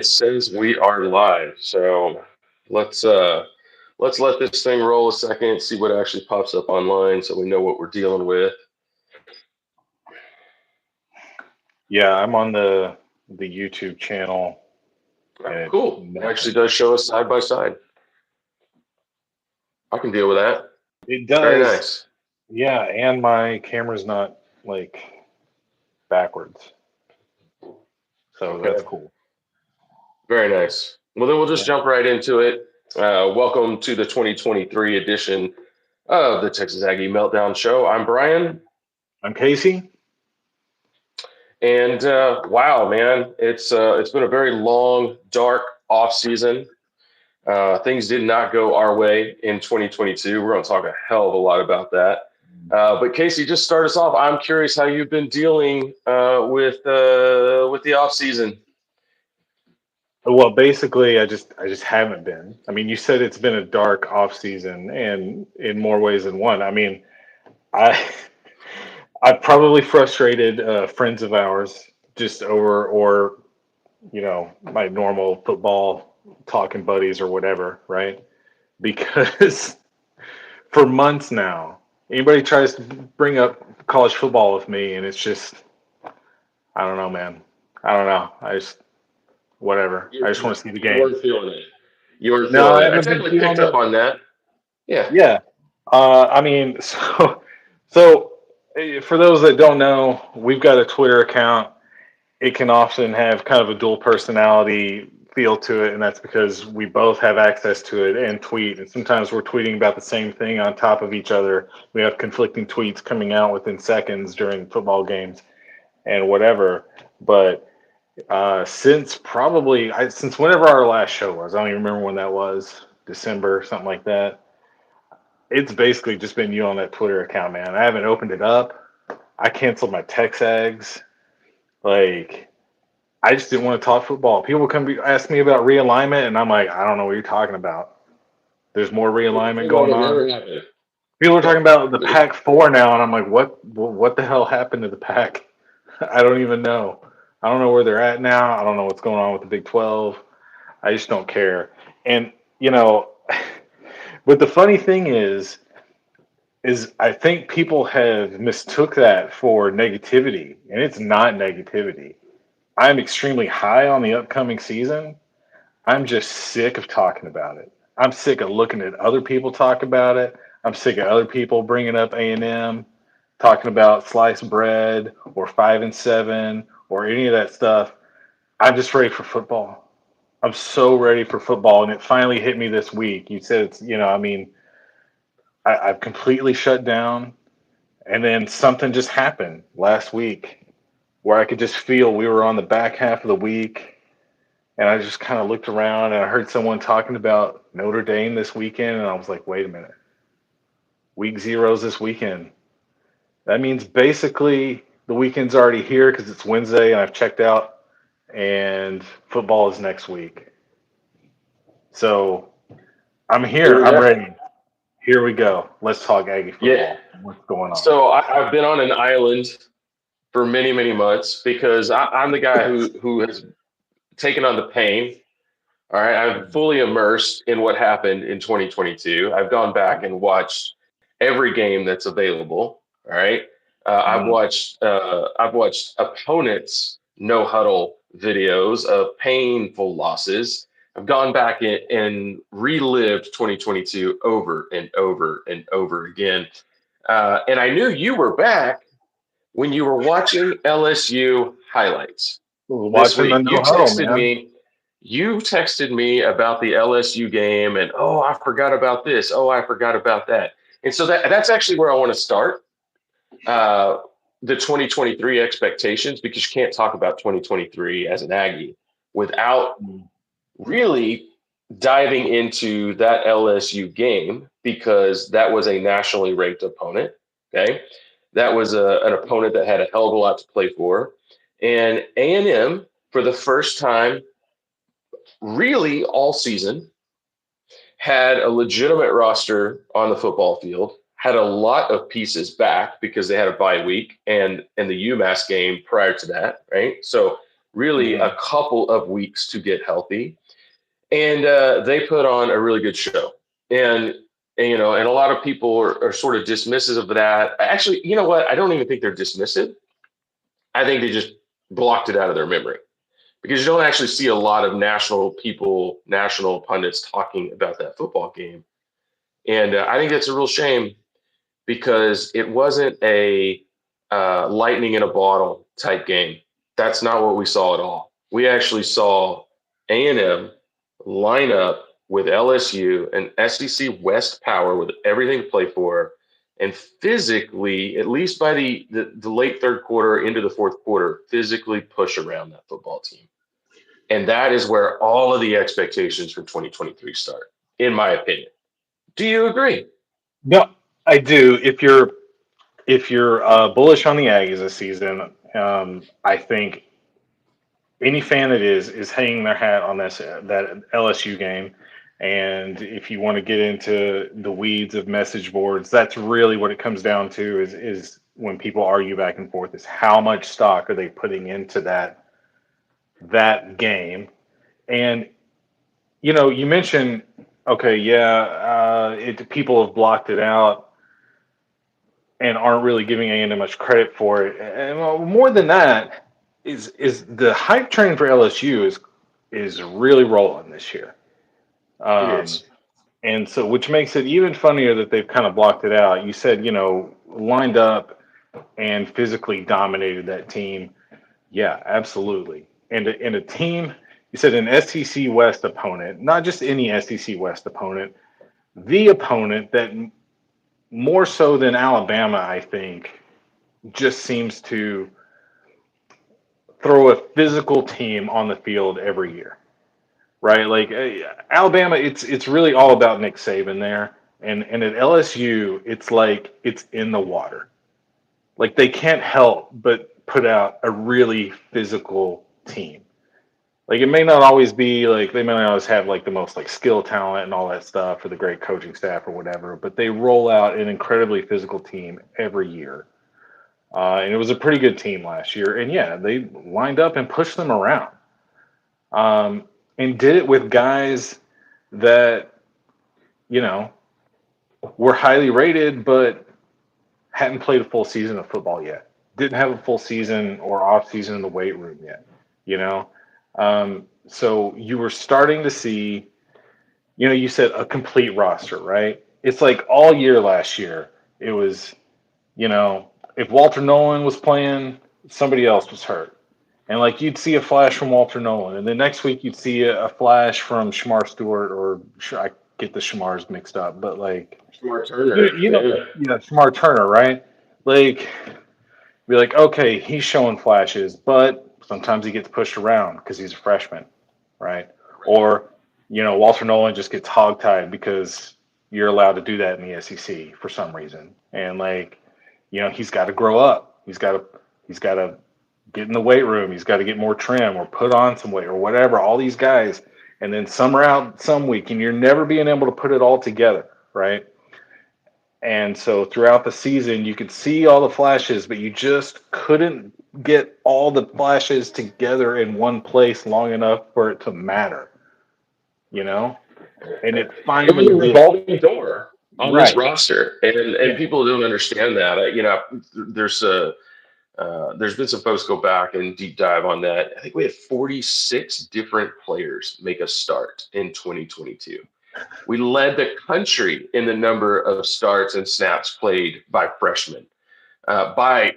It says we are live, so let's uh let's let this thing roll a second, see what actually pops up online so we know what we're dealing with. Yeah, I'm on the YouTube channel Oh, and cool. It actually does show us side by side. I can deal with that. it Very does. nice. Yeah, and my camera's not like backwards, so that's Okay. cool. Very nice. Well, then we'll just Yeah. jump right into it. Welcome to the 2023 edition of the Texas Aggie Meltdown Show. I'm Brian, I'm Casey. and wow, man, it's been a very long, dark off season. Things did not go our way in 2022. We're going to talk a hell of a lot about that. But Casey, just start us off. I'm curious how you've been dealing with the off season. Well, basically, I just haven't been. I mean, you said it's been a dark off season, and in more ways than one. I mean, I I probably frustrated friends of ours just over, or my normal football talking buddies or whatever, right? Because for months now, anybody tries to bring up college football with me, and it's just, I don't know, man. I don't know. I just, whatever. I just want to see the You games. weren't feeling it. You weren't No, feeling I it. I haven't been definitely picked feeling up it. on that. Yeah. Yeah. I mean, so for those that don't know, we've got a Twitter account. It can often have kind of a dual personality feel to it, and that's because we both have access to it and tweet. And sometimes we're tweeting about the same thing on top of each other. We have conflicting tweets coming out within seconds during football games and whatever. But since whenever our last show was, I don't even remember when that was, December, something like that. It's basically just been you on that Twitter account, man. I haven't opened it up. I canceled my Texags. Like, I just didn't want to talk football. People ask me about realignment, and I'm like, I don't know what you're talking about. There's more realignment Feel like going it on. never happened. People are talking about the Pac 4 now, and I'm like, what the hell happened to the Pac? I don't even know. I don't know where they're at now. I don't know what's going on with the Big 12. I just don't care. And you know, but the funny thing is I think people have mistook that for negativity, and it's not negativity. I'm extremely high on the upcoming season. I'm just sick of talking about it. I'm sick of looking at other people talk about it. I'm sick of other people bringing up A&M, talking about sliced bread or 5-7 or any of that stuff. I'm just ready for football. I'm so ready for football, and it finally hit me this week. You said it's, I mean, I've completely shut down, and then something just happened last week where I could just feel we were on the back half of the week. And I just kind of looked around and I heard someone talking about Notre Dame this weekend. And I was like, wait a minute. Week zero's this weekend. That means basically the weekend's already here because it's Wednesday and I've checked out and football is next week. So I'm here. I'm Yeah. ready. Here we go. Let's talk Aggie Yeah. football. What's going on? So I've been on an island for many, many months because I'm the guy who has taken on the pain. All right, I'm fully immersed in what happened in 2022. I've gone back and watched every game that's available. All right, Mm. I've watched opponents no huddle videos of painful losses. I've gone back and relived 2022 over and over and over again. And I knew you were back when you were watching LSU highlights this Watching the week. no huddle, man. You texted me about the LSU game and oh, I forgot about this. Oh, I forgot about that. And so that's actually where I want to start. Uh, the 2023 expectations, because you can't talk about 2023 as an Aggie without really diving into that LSU game, because that was a nationally ranked opponent. Okay. That was an opponent that had a hell of a lot to play for. And A&M, for the first time really all season, had a legitimate roster on the football field, had a lot of pieces back because they had a bye week and the UMass game prior to that, right? So really a Mhm. couple of weeks to get healthy, and they put on a really good show. And a lot of people are sort of dismissive of that. Actually, you know what? I don't even think they're dismissive. I think they just blocked it out of their memory because you don't actually see a lot of national people, national pundits talking about that football game. And I think that's a real shame because it wasn't a lightning in a bottle type game. That's not what we saw at all. We actually saw A&M line up with LSU and SEC West power with everything to play for, and physically, at least by the late third quarter into the fourth quarter, physically push around that football team. And that is where all of the expectations for 2023 start, in my opinion. Do you agree? No, I do. If you're bullish on the Aggies this season, I think any fan that is hanging their hat on this that LSU game. And if you want to get into the weeds of message boards, that's really what it comes down to is when people argue back and forth is how much stock are they putting into that game. And you mentioned, okay, yeah, people have blocked it out and aren't really giving A&M much credit for it. And well, more than that, is the hype train for LSU is really rolling this year. It Um, is. and so, which makes it even funnier that they've kind of blocked it out. You said, lined up and physically dominated that team. Yeah, absolutely. And a team, you said an SEC West opponent, not just any SEC West opponent, the opponent that more so than Alabama, I think, just seems to throw a physical team on the field every year, right? Like Alabama, it's really all about Nick Saban there, and at LSU, it's like it's in the water. Like they can't help but put out a really physical team. Like it may not always be like they may not always have like the most like skill talent and all that stuff or the great coaching staff or whatever, but they roll out an incredibly physical team every year. And it was a pretty good team last year. And yeah, they lined up and pushed them around. Um, and did it with guys that, you know, were highly rated, but hadn't played a full season of football yet. Didn't have a full season or off season in the weight room yet, you know? So you were starting to see, you said a complete roster, right? It's like all year last year, it was, you know, if Walter Nolan was playing, somebody else was hurt. And like you'd see a flash from Walter Nolan, and the next week you'd see a flash from Shamar Stewart, or I get the Shamars mixed up, but like Smart you Turner. you know Yeah. Shamar Turner, right? Like be like, okay, he's showing flashes, but sometimes he gets pushed around because he's a freshman, right? Or Walter Nolan just gets hogtied because you're allowed to do that in the SEC for some reason, and like he's got to grow up. He's got to get in the weight room. He's got to get more trim or put on some weight or whatever. All these guys, and then some are out some week, and you're never being able to put it all together, right? And so throughout the season, you could see all the flashes, but you just couldn't get all the flashes together in one place long enough for it to matter, you know? And it It was finally a did. revolving door on this Right. roster, and Yeah. people don't understand that. There's there's been some folks go back and deep dive on that. I think we had 46 different players make a start in 2022. We led the country in the number of starts and snaps played by freshmen by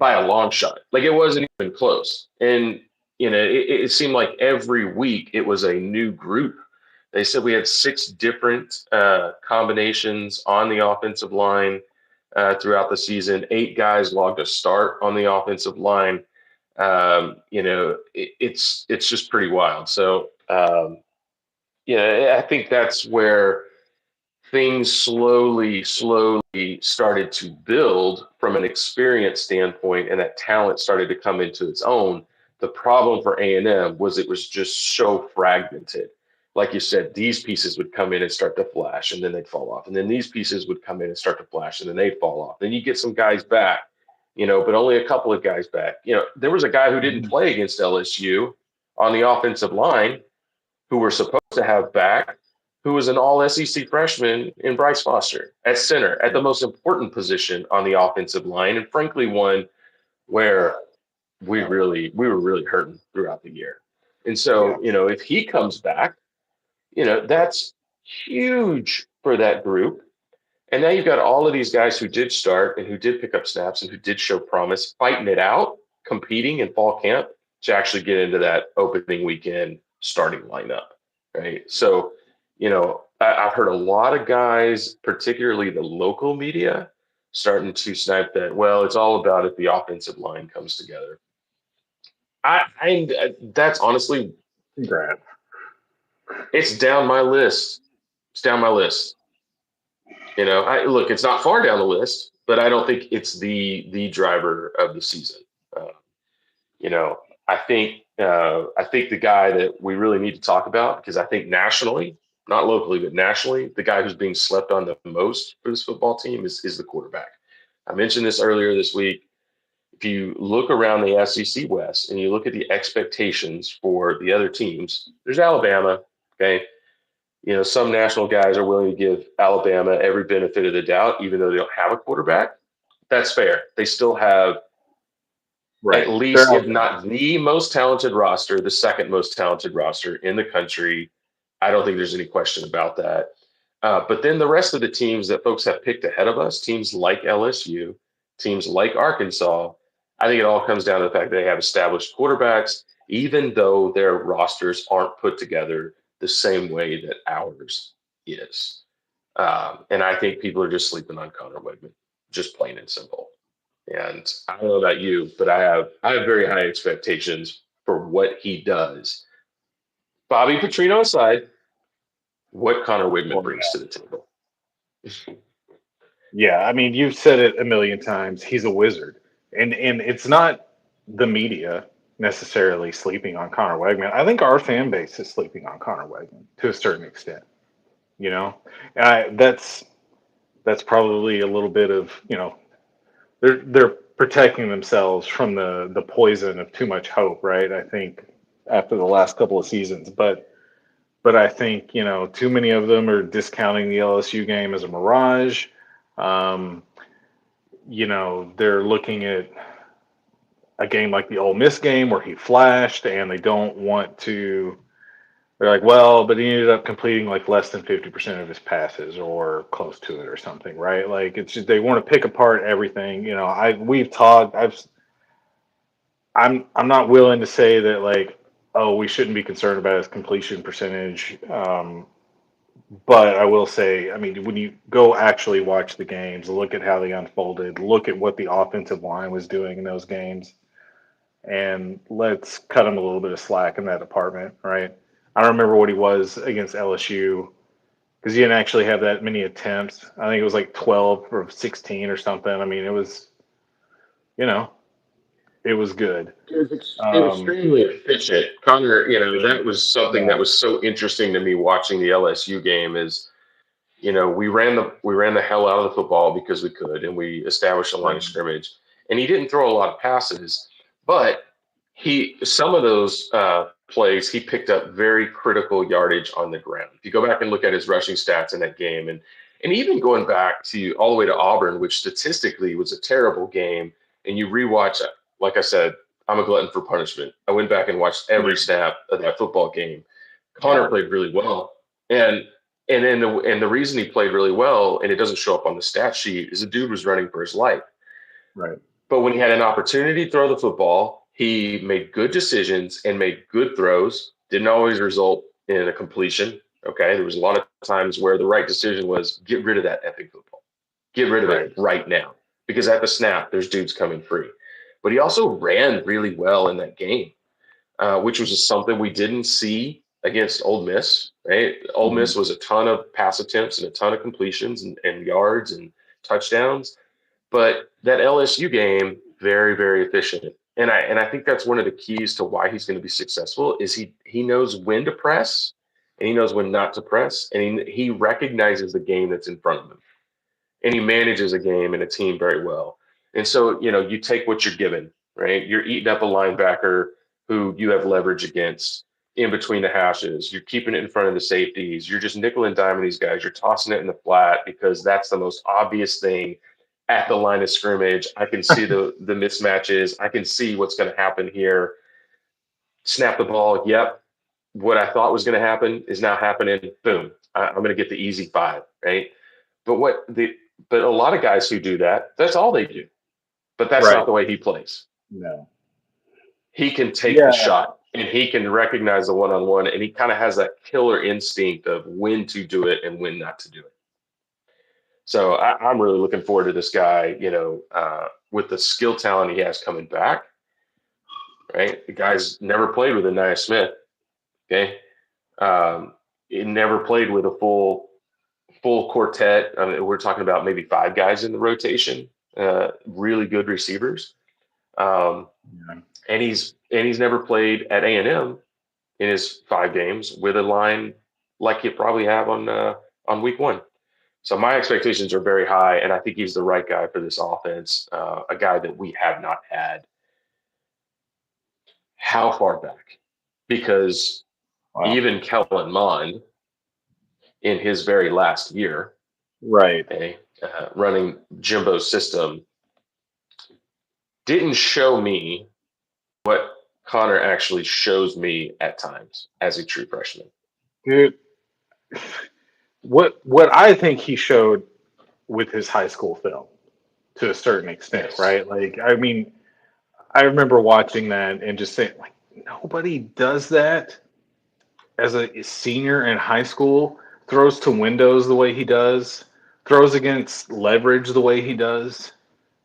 a long shot. Like it wasn't even close. And it seemed like every week it was a new group. They said we had six different combinations on the offensive line throughout the season. Eight guys logged a start on the offensive line. It's just pretty wild. So I think that's where things slowly started to build from an experience standpoint, and that talent started to come into its own. The problem for A&M was it was just so fragmented. Like you said, these pieces would come in and start to flash, and then they'd fall off. And then these pieces would come in and start to flash, and then they'd fall off. Then you get some guys back, but only a couple of guys back. There was a guy who didn't Mhm. play against LSU on the offensive line who we're supposed to have back, who was an all SEC freshman in Bryce Foster at center, at the most important position on the offensive line, and frankly, one where we were really hurting throughout the year. And Yeah. so, if he comes back, that's huge for that group. And now you've got all of these guys who did start and who did pick up snaps and who did show promise, fighting it out, competing in fall camp to actually get into that opening weekend starting lineup. Right. So, I've heard a lot of guys, particularly the local media, starting to snipe that. Well, it's all about if the offensive line comes together. That's honestly, Congrats. it's down my list. It's down my list. I look, it's not far down the list, but I don't think it's the driver of the season. Uh, you know, I think the guy that we really need to talk about, because I think nationally, not locally, but nationally, the guy who's being slept on the most for this football team is the quarterback. I mentioned this earlier this week. If you look around the SEC West and you look at the expectations for the other teams, there's Alabama. Okay, some national guys are willing to give Alabama every benefit of the doubt, even though they don't have a quarterback. That's fair. They still have at Right. They're least, if Alabama. not the most talented roster, the second most talented roster in the country. I don't think there's any question about that. But then the rest of the teams that folks have picked ahead of us, teams like LSU, teams like Arkansas, I think it all comes down to the fact that they have established quarterbacks, even though their rosters aren't put together the same way that ours is. And I think people are just sleeping on Connor Wegman, just plain and simple. And I don't know about you, but I have very high expectations for what he does. Bobby Petrino aside, what Connor Wigman Well, brings to the table. yeah, I mean, you've said it a million times. He's a wizard, and it's not the media necessarily sleeping on Connor Wegman. I think our fan base is sleeping on Connor Wegman to a certain extent. You know, that's probably a little bit of they're protecting themselves from the poison of too much hope, right? I think after the last couple of seasons, but I think too many of them are discounting the LSU game as a mirage. Um, they're looking at a game like the Ole Miss game where he flashed, and they don't want to. They're like, well, but he ended up completing like less than 50% of his passes or close to it or something, right? Like it's just they want to pick apart everything. We've talked. I'm not willing to say that like, oh, we shouldn't be concerned about his completion percentage. But I will say, I mean, when you go actually watch the games, look at how they unfolded, look at what the offensive line was doing in those games, and let's cut him a little bit of slack in that department, right? I don't remember what he was against LSU because he didn't actually have that many attempts. I think it was like 12 or 16 or something. I mean, you know, it was good. It was Um, extremely efficient. Connor, that was something yeah, that was so interesting to me watching the LSU game is, we ran the hell out of the football because we could, and we established a line of right, scrimmage. And he didn't throw a lot of passes, but some of those plays he picked up very critical yardage on the ground. If you go back and look at his rushing stats in that game, and even going back to all the way to Auburn, which statistically was a terrible game, and you rewatch, like I said, I'm a glutton for punishment. I went back and watched every yeah, snap of that football game. Connor yeah, played really well, and the reason he played really well, and it doesn't show up on the stat sheet, is the dude was running for his life. right, But when he had an opportunity to throw the football, he made good decisions and made good throws. Didn't always result in a completion. Okay. There was a lot of times where the right decision was get rid of that epic football. Get rid of right, it right now. Because at the snap, there's dudes coming free. But he also ran really well in that game, which was just something we didn't see against Ole Miss. Right? Ole mhm, Miss was a ton of pass attempts and a ton of completions and yards and touchdowns. But that LSU game, very, very efficient. And I think that's one of the keys to why he's going to be successful is he knows when to press and he knows when not to press. And he recognizes the game that's in front of him. And he manages a game and a team very well. And so, you take what you're given, right? You're eating up a linebacker who you have leverage against in between the hashes. You're keeping it in front of the safeties. You're just nickel and diming these guys. You're tossing it in the flat because that's the most obvious thing at the line of scrimmage. I can see the mismatches. I can see what's going to happen here. Snap the ball. Yep. What I thought was going to happen is now happening. Boom. I'm going to get the easy 5, right? But but a lot of guys who do that, that's all they do. But that's not Right. the way he plays. No. He can take the Yeah. shot and he can recognize the one-on-one, and he kind of has that killer instinct of when to do it and when not to do it. So I'm really looking forward to this guy, with the skill talent he has coming back, right? The guy's never played with Anaya Smith, okay? He never played with a full quartet. I mean, we're talking about maybe 5 guys in the rotation, really good receivers. Yeah. And he's never played at A&M in his 5 games with a line like you probably have on week 1. So my expectations are very high, and I think he's the right guy for this offense. A guy that we have not had. How far back? Because Wow. even Kellen Mond in his very last year, Right. okay, running Jimbo's system, didn't show me what Connor actually shows me at times as a true freshman. Dude, what I think he showed with his high school film to a certain extent, Yes. right? Like, I mean, I remember watching that and just saying, like, nobody does that as a senior in high school, throws to windows the way he does, throws against leverage the way he does,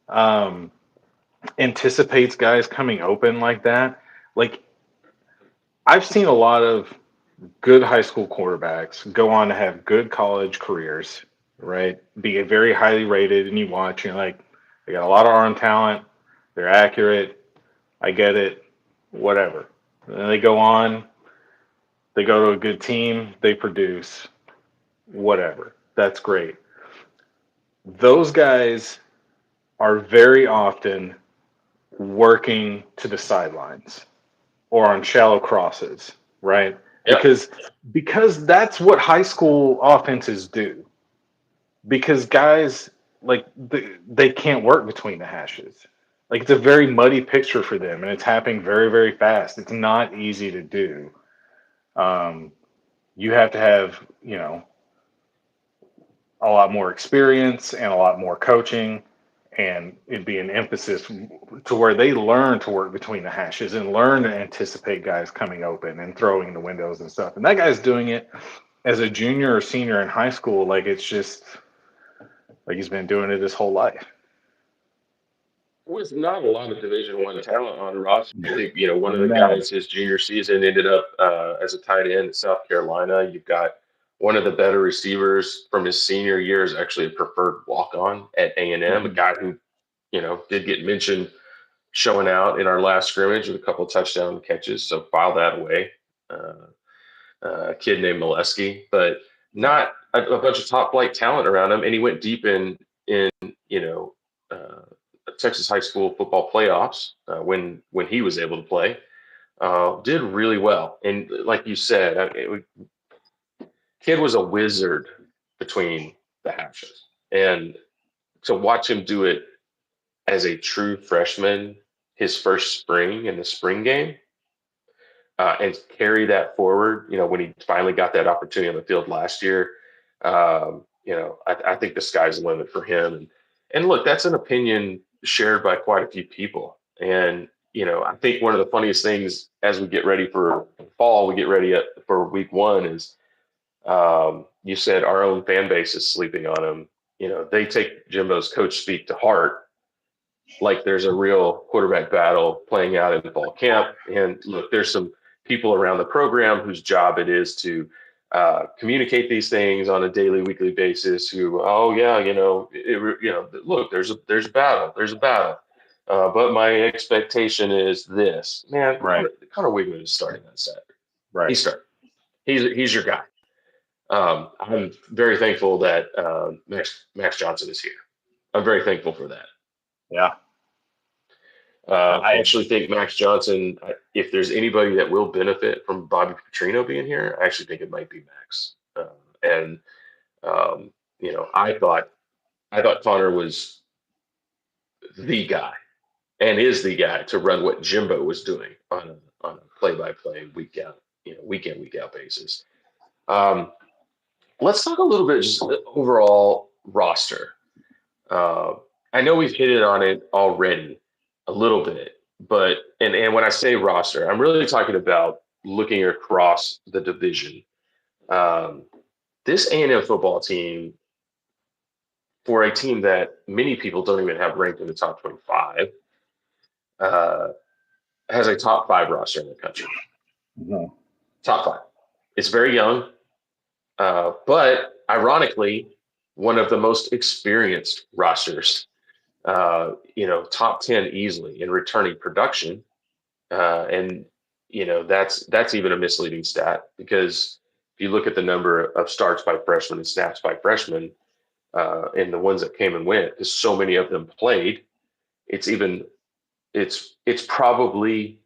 um, anticipates guys coming open like that. Like, I've seen a lot of good high school quarterbacks go on to have good college careers, right? Be very highly rated, and you watch, and you're like, they got a lot of arm talent, they're accurate, I get it, whatever. And then they go on, they go to a good team, they produce, whatever. That's great. Those guys are very often working to the sidelines or on shallow crosses, right? Yep. Because that's what high school offenses do. Because guys like they can't work between the hashes. Like it's a very muddy picture for them, and it's happening very very fast. It's not easy to do. Um, you have to have a lot more experience and a lot more coaching, and it'd be an emphasis to where they learn to work between the hashes and learn to anticipate guys coming open and throwing the windows and stuff. And that guy's doing it as a junior or senior in high school. Like it's just like he's been doing it his whole life. With not a lot of Division One talent on roster. I think one of the No. guys his junior season ended up as a tight end at South Carolina. You've got one of the better receivers from his senior year is actually a preferred walk-on at A&M, a Mhm. guy who did get mentioned showing out in our last scrimmage with a couple of touchdown catches. So file that away. A kid named Molesky, but Yeah. not a bunch of top flight talent around him. And he went deep in you know uh, Texas high school football playoffs when he was able to play. Did really well, and like you said, kid was a wizard between the hashes, and to watch him do it as a true freshman, his first spring in the spring game, and carry that forward. When he finally got that opportunity on the field last year, I think the sky's the limit for him. And look, that's an opinion shared by quite a few people. And I think one of the funniest things as we get ready for fall, we get ready for week 1 is you said our own fan base is sleeping on him. They take Jimbo's coach speak to heart like there's a real quarterback battle playing out in the fall camp. And look, there's some people around the program whose job it is to communicate these things on a daily, weekly basis. Who, oh yeah, look, there's a battle, but my expectation is this. Man, Right. Connor Wigman is starting on Saturday. He's Right. starting. He's your guy. I'm very thankful that Max Johnson is here. I'm very thankful for that. Yeah. I Absolutely. actually think Max Johnson, if there's anybody that will benefit from Bobby Petrino being here, I actually think it might be Max. And um, I thought Connor was the guy and is the guy to run what Jimbo was doing on a play-by-play week in week out basis. Um, let's talk a little bit just overall roster. Uh, I know we've hit it on it already a little bit, but and when I say roster, I'm really talking about looking across the division. Um, this A&M football team, for a team that many people don't even have ranked in the top 25, uh, has a top five roster in the country. Mhm. Top five. It's very young, but ironically, one of the most experienced rosters. Top 10 easily in returning production. And that's even a misleading stat because if you look at the number of starts by freshmen and snaps by freshmen, and the ones that came and went, because so many of them played, it's even it's probably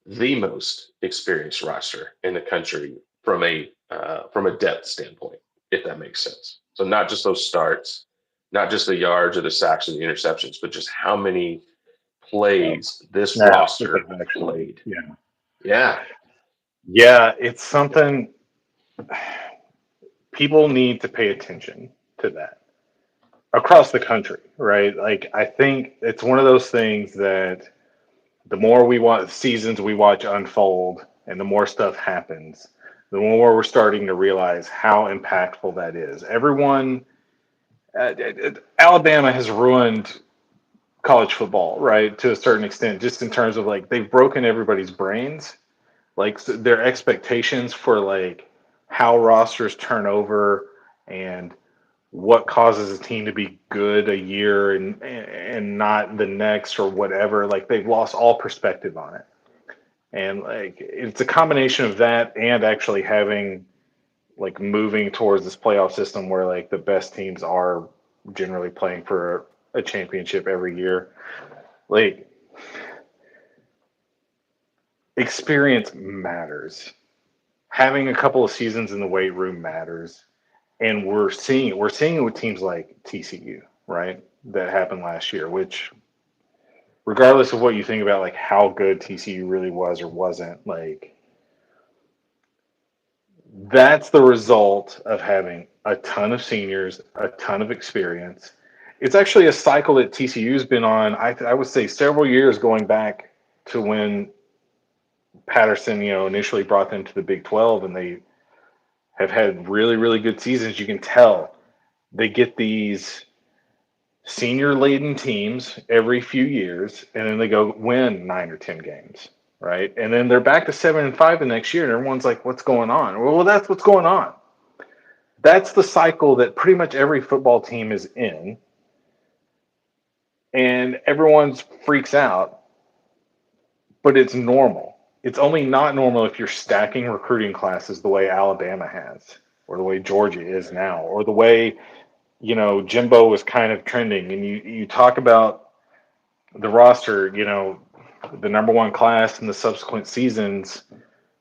the most experienced roster in the country from a depth standpoint, if that makes sense. So not just those starts, not just the yards or the sacks or the interceptions, but just how many plays this Yeah, what roster they've actually, played. yeah, Yeah, yeah, it's something people need to pay attention to that across the country, right? Like I think it's one of those things that the more we watch seasons we watch unfold and the more stuff happens, the more we're starting to realize how impactful that is. Everyone, Alabama has ruined college football, right? To a certain extent, just in terms of like they've broken everybody's brains, like their expectations for like how rosters turn over and what causes a team to be good a year and not the next or whatever. Like they've lost all perspective on it. And like it's a combination of that and actually having like moving towards this playoff system where like the best teams are generally playing for a championship every year. Like experience matters. Having a couple of seasons in the weight room matters. And we're seeing it with teams like TCU, right? That happened last year, which regardless of what you think about like how good TCU really was or wasn't, like that's the result of having a ton of seniors, a ton of experience. It's actually a cycle that TCU's been on. I would say several years going back to when Patterson, initially brought them to the Big 12, and they have had really, really good seasons. You can tell they get these senior laden teams every few years, and then they go win 9 or 10 games, right? And then they're back to 7-5 the next year, and everyone's like, "What's going on?" Well, that's what's going on. That's the cycle that pretty much every football team is in, and everyone freaks out, but it's normal. It's only not normal if you're stacking recruiting classes the way Alabama has, or the way Georgia is now, or the way Jimbo was kind of trending. And you talk about the roster, the number one class in the subsequent seasons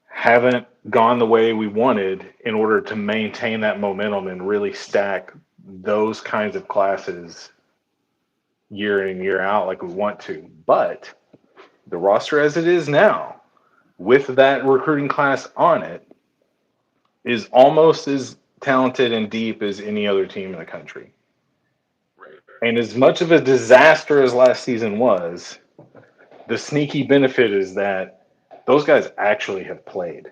haven't gone the way we wanted in order to maintain that momentum and really stack those kinds of classes year in and year out like we want to. But the roster as it is now, with that recruiting class on it, is almost as talented and deep as any other team in the country. right. And as much of a disaster as last season was, the sneaky benefit is that those guys actually have played.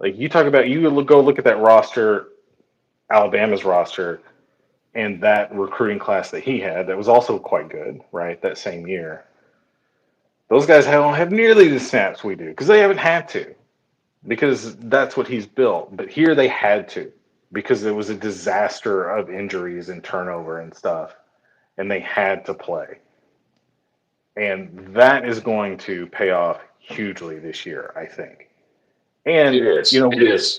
Like you talk about, go look at that roster, Alabama's roster, and that recruiting class that he had that was also quite good, right? That same year. Those guys don't have nearly the snaps we do because they haven't had to, because that's what he's built. But here they had to because it was a disaster of injuries and turnover and stuff, and they had to play. And that is going to pay off hugely this year, I think. It And is. It is.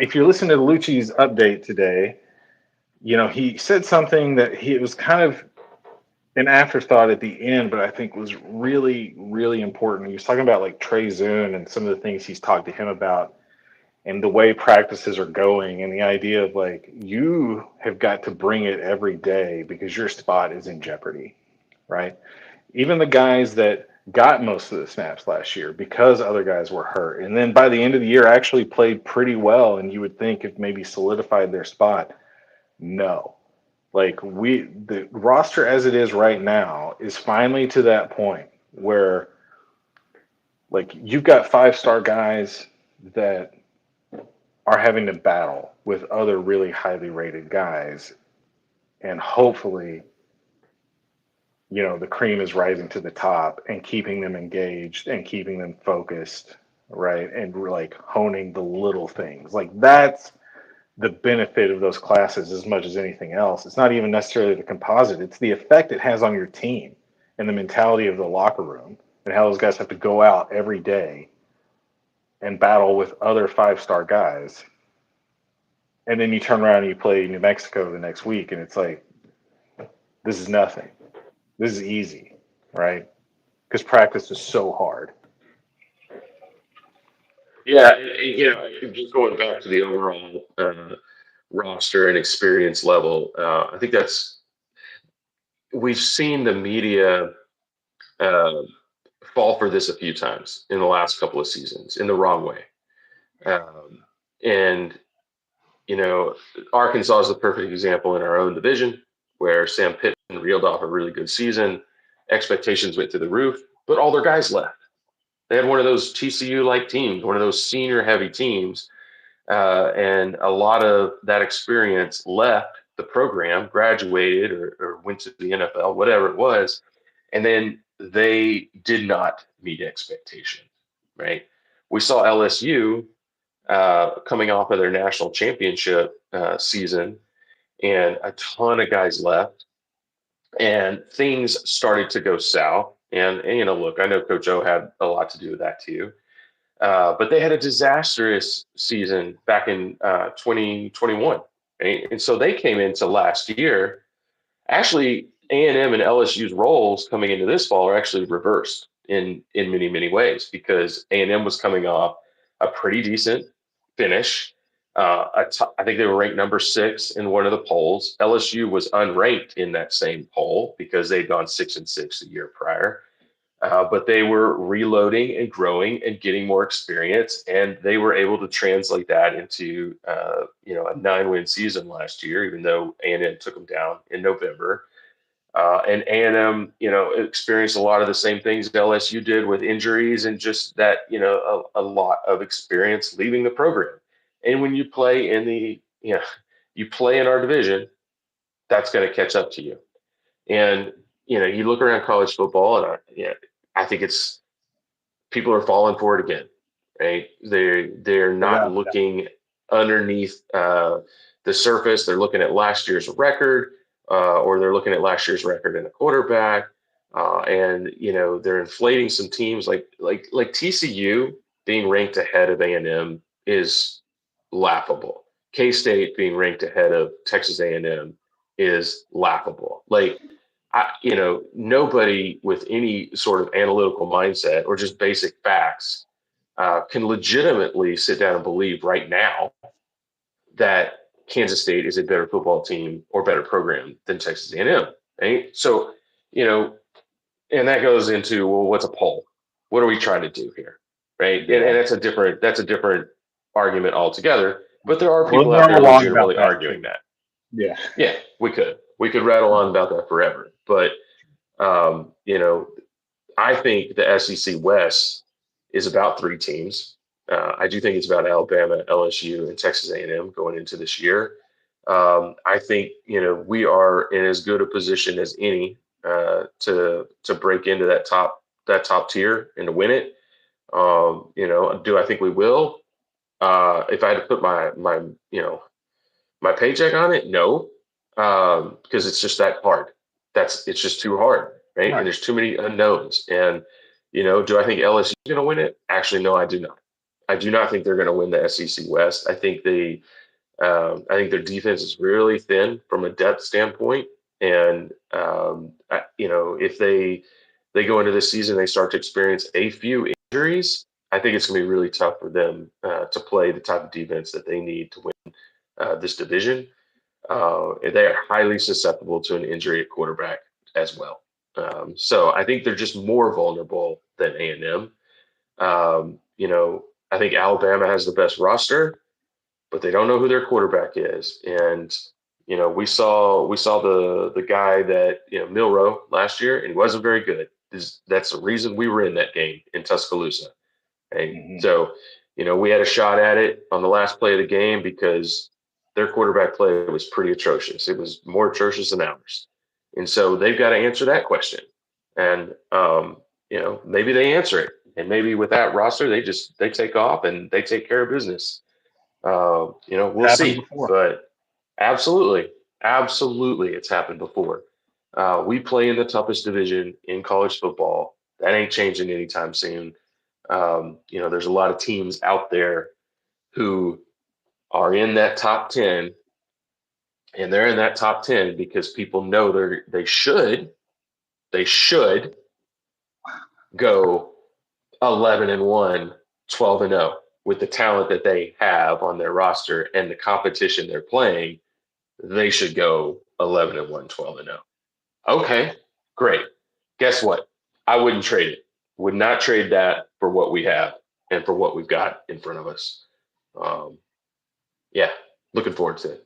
if you're listening to Lucci's update today, he said something that it was kind of an afterthought at the end, but I think was really, really important. He was talking about like Trey Zune and some of the things he's talked to him about and the way practices are going and the idea of like you have got to bring it every day because your spot is in jeopardy, right? Even the guys that got most of the snaps last year because other guys were hurt and then by the end of the year actually played pretty well and you would think if maybe solidified their spot. No. Like the roster as it is right now is finally to that point where like you've got 5-star guys that are having to battle with other really highly rated guys and hopefully the cream is rising to the top and keeping them engaged and keeping them focused, right? And we're like honing the little things. Like that's the benefit of those classes as much as anything else. It's not even necessarily the composite, it's the effect it has on your team and the mentality of the locker room and how those guys have to go out every day and battle with other 5-star guys. And then you turn around and you play New Mexico the next week and it's like, this is nothing. This is easy, right? Because practice is so hard. Yeah, just going back to the overall roster and experience level, I think we've seen the media uh, fall for this a few times in the last couple of seasons in the wrong way. And Arkansas is the perfect example in our own division where Sam Pittman reeled off a really good season. Expectations went through the roof, but all their guys left. They had one of those TCU-like teams, one of those senior-heavy teams, and a lot of that experience left the program, graduated or went to the NFL, whatever it was, and then they did not meet expectations, right? We saw LSU coming off of their national championship season, and a ton of guys left, and things started to go south. And look, I know Coach O had a lot to do with that too. But they had a disastrous season back in 2021, right? And so they came into last year. Actually, A&M and LSU's roles coming into this fall are actually reversed in many many ways because A&M was coming off a pretty decent finish. I think they were ranked number 6 in one of the polls. LSU was unranked in that same poll because they'd gone 6-6 a year prior. But they were reloading and growing and getting more experience, and they were able to translate that into a 9-win season last year, even though A&M took them down in November. And A&M, experienced a lot of the same things that LSU did with injuries and just that, a lot of experience leaving the program. And when you play you play in our division, that's going to catch up to you. And you look around college football, and I think it's people are falling for it again, right? They're not Without looking underneath the surface. They're looking at last year's record, or they're looking at last year's record in a quarterback, and they're inflating some teams like TCU being ranked ahead of A&M is laughable. K-State being ranked ahead of Texas A&M is laughable. Like nobody with any sort of analytical mindset or just basic facts can legitimately sit down and believe right now that Kansas State is a better football team or better program than Texas A&M. Right? So, and that goes into, well, what's a poll? What are we trying to do here? Right? yeah. And that's a different argument altogether. But there are We'll people out there learn a lot about legitimately that arguing too. that. Yeah. Yeah, we could rattle on about that forever. But um, you know, I think the SEC West is about 3 teams. I do think it's about Alabama, LSU, and Texas A&M going into this year. I think we are in as good a position as any to break into that top tier and to win it. Do I think we will? If I had to put my paycheck on it, no, because it's just that hard. It's just too hard, right? And Right. there's too many unknowns. And do I think LSU is going to win it? Actually, no, I do not. I do not think they're going to win the SEC West. I think their defense is really thin from a depth standpoint. And if they go into this season, they start to experience a few injuries. I think it's going to be really tough for them to play the type of defense that they need to win this division. They are highly susceptible to an injury at quarterback as well. So I think they're just more vulnerable than A&M. I think Alabama has the best roster, but they don't know who their quarterback is. And we saw the guy that Milroe last year, and he wasn't very good. That's the reason we were in that game in Tuscaloosa. Okay, so we had a shot at it on the last play of the game because their quarterback play was pretty atrocious. It was more atrocious than ours, and so they've got to answer that question. And maybe they answer it, and maybe with that roster, they take off and they take care of business. We'll Happened see, before. but absolutely, absolutely, it's happened before. We play in the toughest division in college football. That ain't changing anytime soon. There's a lot of teams out there who are in that top 10, and they're in that top 10 because people know they should go 11-1, 12-0 with the talent that they have on their roster and the competition they're playing. They should go 11-1, 12-0. Okay, great. Guess what? I wouldn't trade it. Would not trade that for what we have and for what we've got in front of us. Yeah, looking forward to it.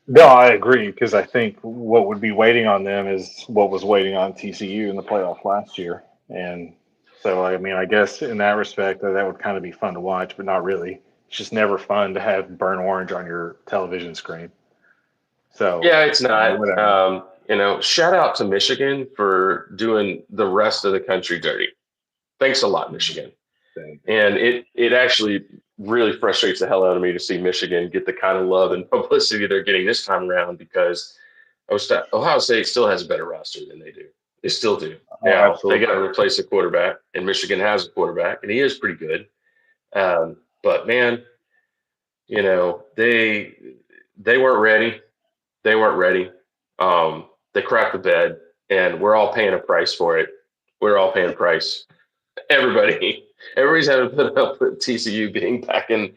No, I agree because I think what would be waiting on them is what was waiting on TCU in the playoff last year, and so I mean, I guess in that respect, that would kind of be fun to watch, but not really. It's just never fun to have burnt orange on your television screen. So Yeah, it's not. whatever. Shout out to Michigan for doing the rest of the country dirty. Thanks a lot, Michigan. And it actually really frustrates the hell out of me to see Michigan get the kind of love and publicity they're getting this time around because Ohio State still has a better roster than they do. They still do. Oh, Now they got absolutely. to replace a quarterback, and Michigan has a quarterback, and he is pretty good. But man, they weren't ready. They weren't ready. They crapped the bed, and we're all paying a price for it. We're all paying a price. Everybody's having to put up with TCU being back in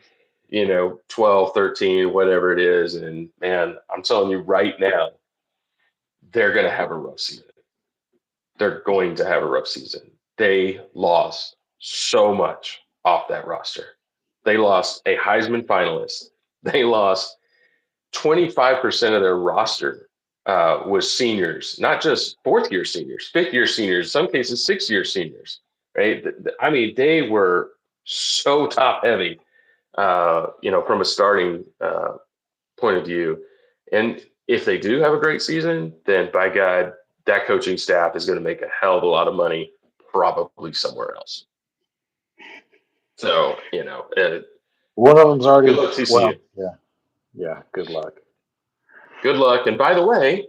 12, 13, whatever it is. And man, I'm telling you right now, they're going to have a rough season. They're going to have a rough season. They lost so much off that roster. They lost a Heisman finalist. They lost 25% of their roster was seniors, not just fourth year seniors, fifth year seniors, in some cases, 6 year seniors, right? I mean, they were so top heavy, from a starting point of view. And if they do have a great season, then by God, that coaching staff is going to make a hell of a lot of money, probably somewhere else. So, One of them's already good luck, TCU. well. Yeah. Good luck. Good luck. And by the way,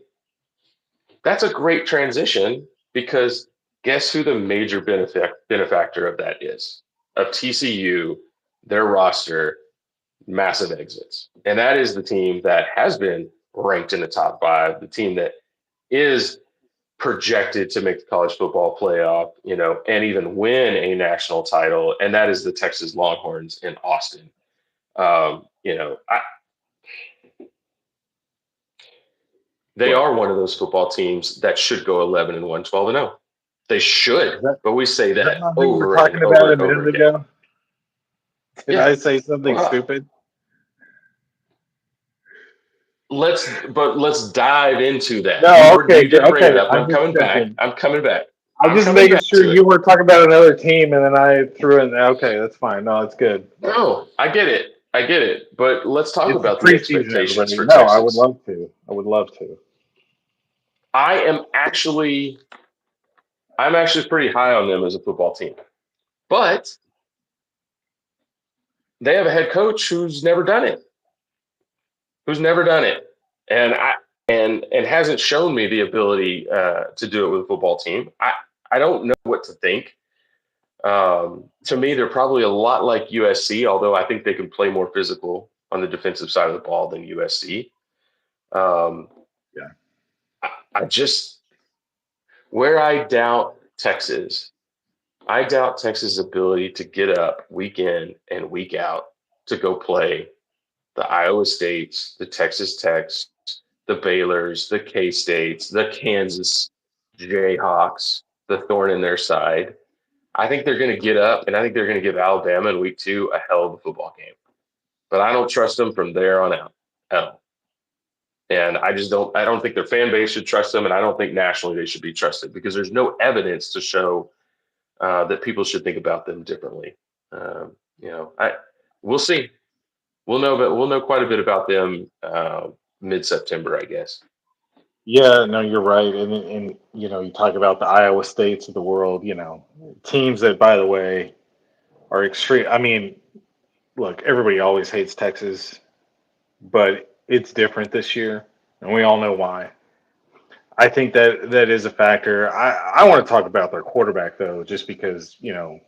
that's a great transition because guess who the major benefactor of that is? Of TCU, their roster, massive exits. And that is the team that has been ranked in the top 5, the team that is projected to make the college football playoff, and even win a national title. And that is the Texas Longhorns in Austin. They are one of those football teams that should go 11-1, 12-0. They should, but we say that not who you were over and talking over about a and over minute again. ago? Did Yeah. I say something Well, stupid? let's dive into that. No, okay, You did bring it okay. up. I'm coming back. I'm coming back. I'm just coming making back sure to you it. were talking about another team, and then I threw in. Okay, that's fine. No, it's good. No, I get it. But let's talk It's about the preseason, expectations everybody. for No, I would Texas. love to. I would love to. I'm actually pretty high on them as a football team, but they have a head coach who's never done it. And and hasn't shown me the ability to do it with a football team. I don't know what to think. To me, they're probably a lot like USC, although I think they can play more physical on the defensive side of the ball than USC. Um, Yeah. I just where I doubt Texas' ability to get up week in and week out to go play the Iowa States, the Texas Techs, the Baylors, the K States, the Kansas Jayhawks, the thorn in their side. I think they're going to get up, and I think they're going to give Alabama in week 2 a hell of a football game. But I don't trust them from there on out at all. And I just don't. I don't think their fan base should trust them, and I don't think nationally they should be trusted because there's no evidence to show that people should think about them differently. I we'll see. We'll know, but we'll know quite a bit about them mid-September, I guess. Yeah, no, you're right. And you talk about the Iowa States of the world, teams that, by the way, are extreme. I mean, look, everybody always hates Texas, but it's different this year, and we all know why. I think that is a factor. I want to talk about their quarterback though, just because you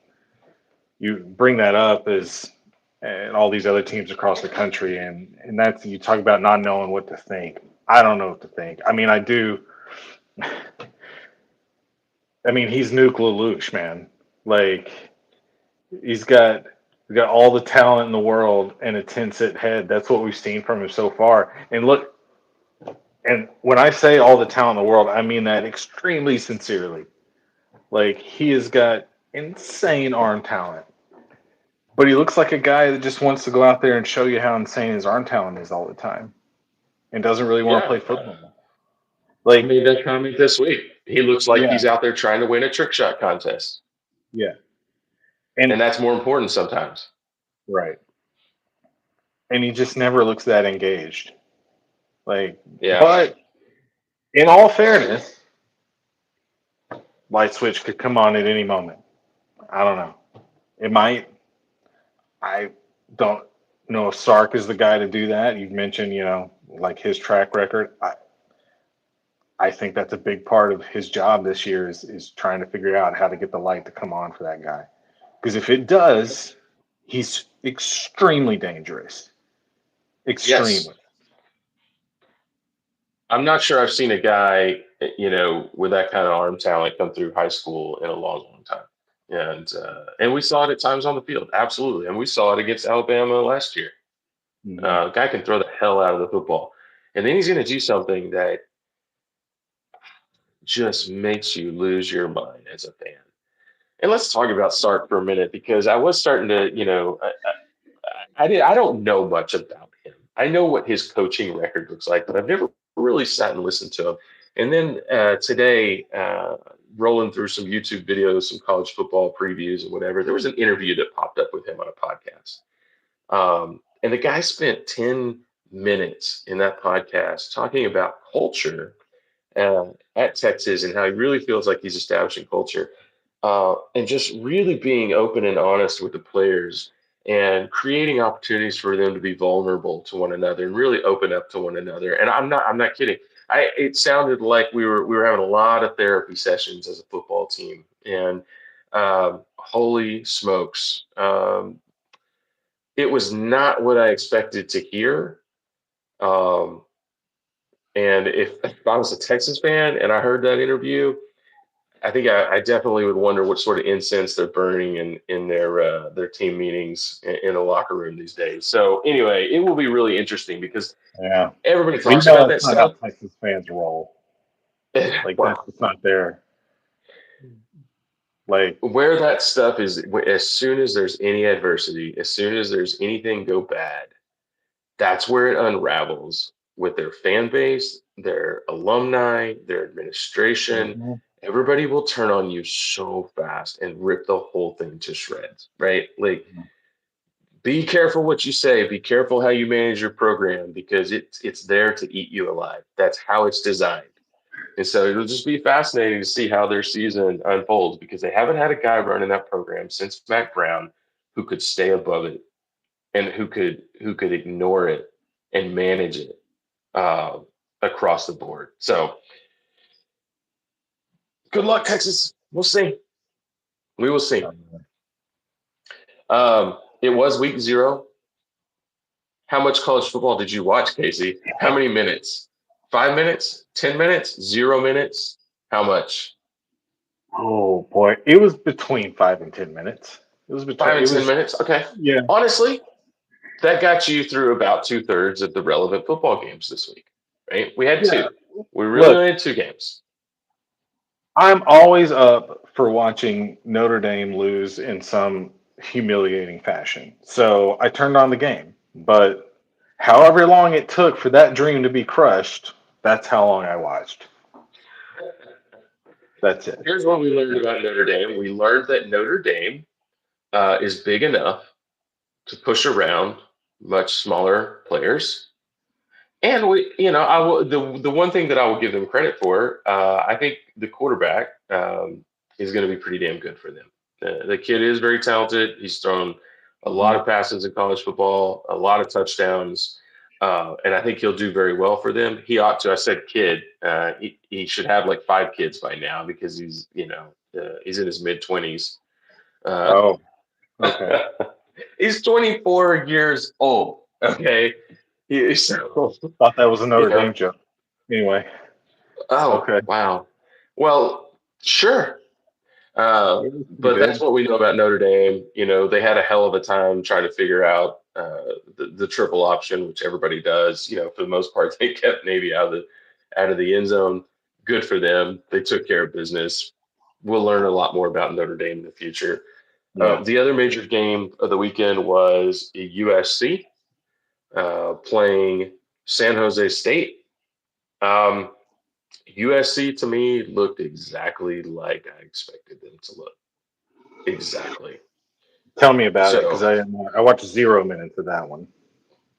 bring that up as and all these other teams across the country, and that's you talk about not knowing what to think. I don't know what to think. I mean, I do. I mean, he's Nuke Lelouch, man. Like he's got all the talent in the world and a 10-sit head. That's what we've seen from him so far. And look, and when I say all the talent in the world, I mean that extremely sincerely. Like he has got insane arm talent, but he looks like a guy that just wants to go out there and show you how insane his arm talent is all the time, and doesn't really want to Yeah, play football. I Like, made that comment this week. He looks like yeah, he's out there trying to win a trick shot contest, yeah, and and that's more important sometimes. right, and he just never looks that engaged. Like, Yeah, but in all fairness, light switch could come on at any moment. I don't know. It might. I don't know if Sark is the guy to do that. You've mentioned, like his track record. I think that's a big part of his job this year is trying to figure out how to get the light to come on for that guy. Because if it does, he's extremely dangerous. yes. Extremely. I'm not sure I've seen a guy, with that kind of arm talent come through high school in a long, long time. And we saw it at times on the field, absolutely. And we saw it against Alabama last year. Hmm. Guy can throw the hell out of the football, and then he's going to do something that just makes you lose your mind as a fan. And let's talk about Sark for a minute because I was starting to, I don't know much about him. I know what his coaching record looks like, but I've never really sat and listened to him. And then today, rolling through some YouTube videos, some college football previews and whatever, there was an interview that popped up with him on a podcast. And the guy spent 10 minutes in that podcast talking about culture at Texas and how he really feels like he's establishing culture and just really being open and honest with the players and creating opportunities for them to be vulnerable to one another and really open up to one another. And I'm not kidding. It sounded like we were having a lot of therapy sessions as a football team. And holy smokes, it was not what I expected to hear. Um, and if I was a Texas fan and I heard that interview, I think I definitely would wonder what sort of incense they're burning in their team meetings in the locker room these days. So anyway, it will be really interesting because Yeah. everybody But talks about that that's not how stuff. Texas fans roll. Like that's Wow, just not there. Like, where that stuff is, as soon as there's any adversity, as soon as there's anything go bad, that's where it unravels with their fan base, their alumni, their administration. mhm, Everybody will turn on you so fast and rip the whole thing to shreds, right? Like, be careful what you say. Be careful how you manage your program because it's there to eat you alive. That's how it's designed. And so it'll just be fascinating to see how their season unfolds because they haven't had a guy running that program since Matt Brown who could stay above it and who could ignore it and manage it uh, across the board. So good luck, Texas. We'll see. We will see. um, It was week 0. How much college football did you watch, Casey? How many minutes? 5 minutes, 10 minutes, 0 minutes. How much? Oh boy, it was between 5 and 10 minutes. It was between. Five and It ten was minutes. Okay. yeah, Honestly, that got you through about 2/3 of the relevant football games this week, right? We had yeah. two. We really Look, only had two games. I'm always up for watching Notre Dame lose in some humiliating fashion. So I turned on the game. But however long it took for that dream to be crushed, that's how long I watched. That's it. Here's what we learned about Notre Dame. We learned that Notre Dame is big enough to push around much smaller players. And I will the one thing that I will give them credit for. I think the quarterback is going to be pretty damn good for them. The kid is very talented. He's thrown a lot Mhm. of passes in college football, a lot of touchdowns, and I think he'll do very well for them. He ought to. I said kid. He should have like 5 kids by now because he's in his mid 20s. Uh, Oh, okay. he's 24 years old. Okay, so Thought that was a you Notre know. Dame joke. Anyway, Oh, okay. wow. Well, sure. It was pretty But that's good. what we know about Notre Dame. They had a hell of a time trying to figure out the triple option, which everybody does. For the most part, they kept Navy out of the end zone. Good for them. They took care of business. We'll learn a lot more about Notre Dame in the future. Yeah. The other major game of the weekend was USC playing San Jose State. Um, USC to me looked exactly like I expected them to look. Exactly. Tell me about it because So, I watched 0 minutes of that one.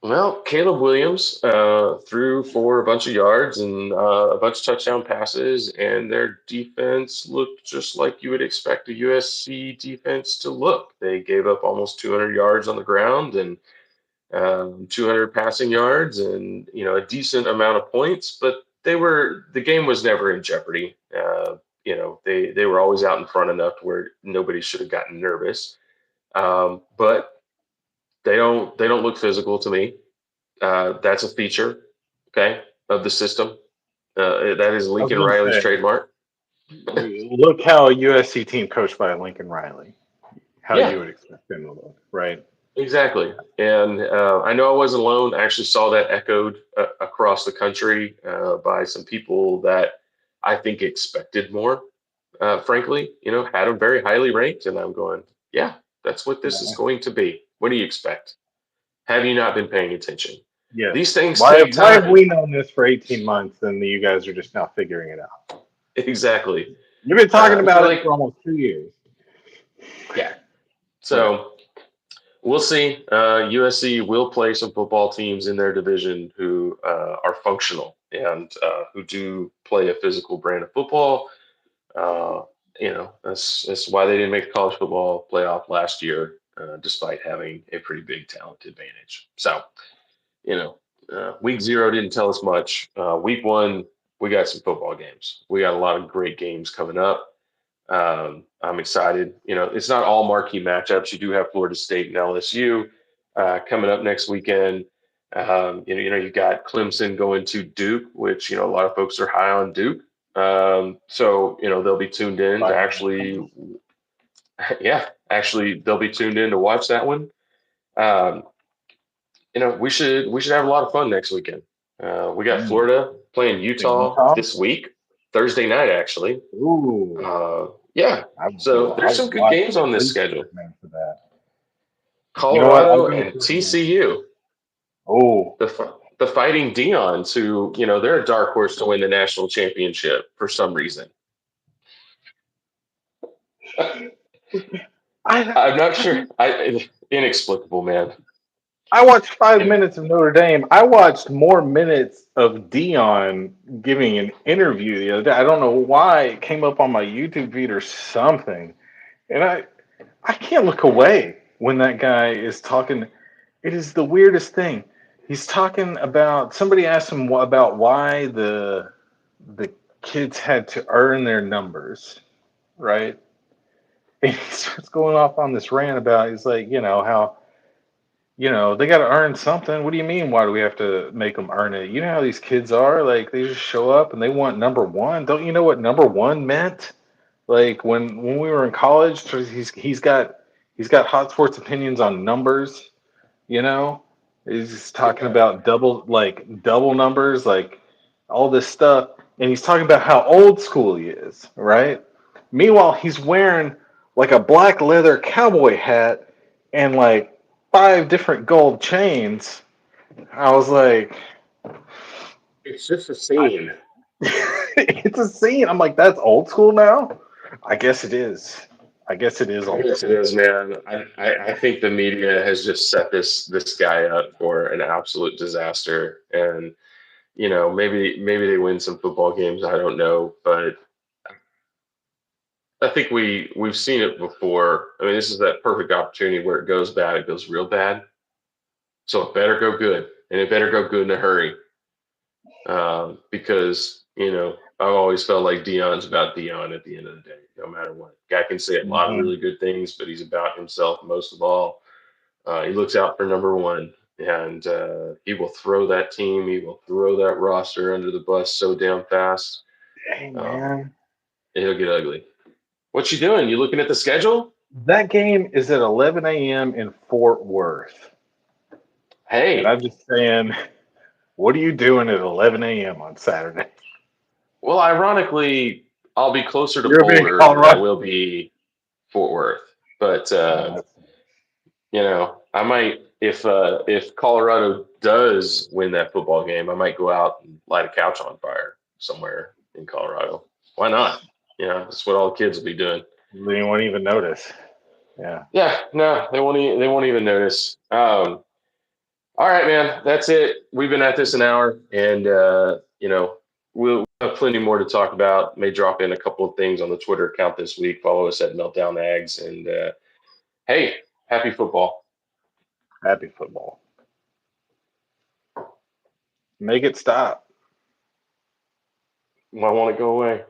well, Caleb Williams threw for a bunch of yards and a bunch of touchdown passes, and their defense looked just like you would expect a USC defense to look. They gave up almost 200 yards on the ground and 200 passing yards, and a decent amount of points. But the game was never in jeopardy. They were always out in front enough to where nobody should have gotten nervous. But they don't look physical to me. That's a feature, okay, of the system. That is I was Lincoln going to Riley's say, trademark. look how a USC team coached by Lincoln Riley, how Yeah, you would expect them to look, right? exactly. And I know I wasn't alone. I actually saw that echoed across the country by some people that I think expected more. Frankly, had them very highly ranked, and I'm going, yeah, that's what this is Yeah. going to be. What do you expect? Have you not been paying attention? Yes. These things Why take why have time. we known this for 18 months and you guys are just now figuring it out? Exactly. You've been talking about it Like, for almost 2 years. yeah. Yeah. So we'll see. USC will play some football teams in their division who are functional and who do play a physical brand of football. Uh, that's why they didn't make the college football playoff last year, despite having a pretty big talent advantage. So, you know, week 0 didn't tell us much. Week 1, we got some football games. We got a lot of great games coming up. I'm excited. It's not all marquee matchups. You do have Florida State and LSU coming up next weekend. You got Clemson going to Duke, which a lot of folks are high on Duke. So they'll be tuned in to actually, yeah, actually they'll be tuned in to watch that one. Um, we should have a lot of fun next weekend. We got Mm. Florida playing Utah Utah? this week, Thursday night actually. Ooh. Uh, yeah, I would so I there's some would good watch games at on this least schedule. 6 minutes of that. You know what? I'm Colorado going to and put TCU, Oh, the Fighting Deons, who they're a dark horse to win the national championship for some reason. I I'm not sure. Inexplicable, man. I watched five And minutes of Notre Dame. I watched more minutes of Dion giving an interview the other day. I don't know why it came up on my YouTube feed or something. And I can't look away when that guy is talking. It is the weirdest thing. He's talking about somebody asked him about why the kids had to earn their numbers, right? And he starts going off on this rant about he's like, how they got to earn something. What do you mean? Why do we have to make them earn it? You know how these kids are. Like they just show up and they want number one. Don't you know what number one meant? Like when we were in college, he's got hot sports opinions on numbers. You know, he's talking Yeah. about double numbers, like all this stuff, and he's talking about how old school he is, right? Meanwhile, he's wearing like a black leather cowboy hat and like five different gold chains. I was like, It's just a I, scene. it's a scene. I'm like, that's old school now. I guess it is. I guess it is old Yes, it school. is, man. I think the media has just set this guy up for an absolute disaster. And, maybe they win some football games. I don't know. But I think we've seen it before. I mean, this is that perfect opportunity where it goes bad, it goes real bad. So it better go good. And it better go good in a hurry. Because I've always felt like Dion's about Dion at the end of the day, no matter what. Guy can say a lot of Hmm. really good things, but he's about himself most of all. He looks out for number one, and he will throw that team, he will throw that roster under the bus so damn fast. Hey Um, man, it'll get ugly. What you doing? You looking at the schedule? that game is at 11 a.m. in Fort Worth. And Hey, I'm just saying, what are you doing at 11 a.m. on Saturday? well, ironically, I'll be closer to You're in Boulder than I Colorado. will be Fort Worth, but Uh, I might if Colorado does win that football game, I might go out and light a couch on fire somewhere in Colorado. Why not? That's what all the kids will be doing. they won't even notice. Yeah. Yeah, no, they won't even notice. All right, man, that's it. We've been at this an hour, and we'll have plenty more to talk about. May drop in a couple of things on the Twitter account this week. Follow us at Meltdown Ags, and hey, happy football. Happy football. Make it stop. I want to go away.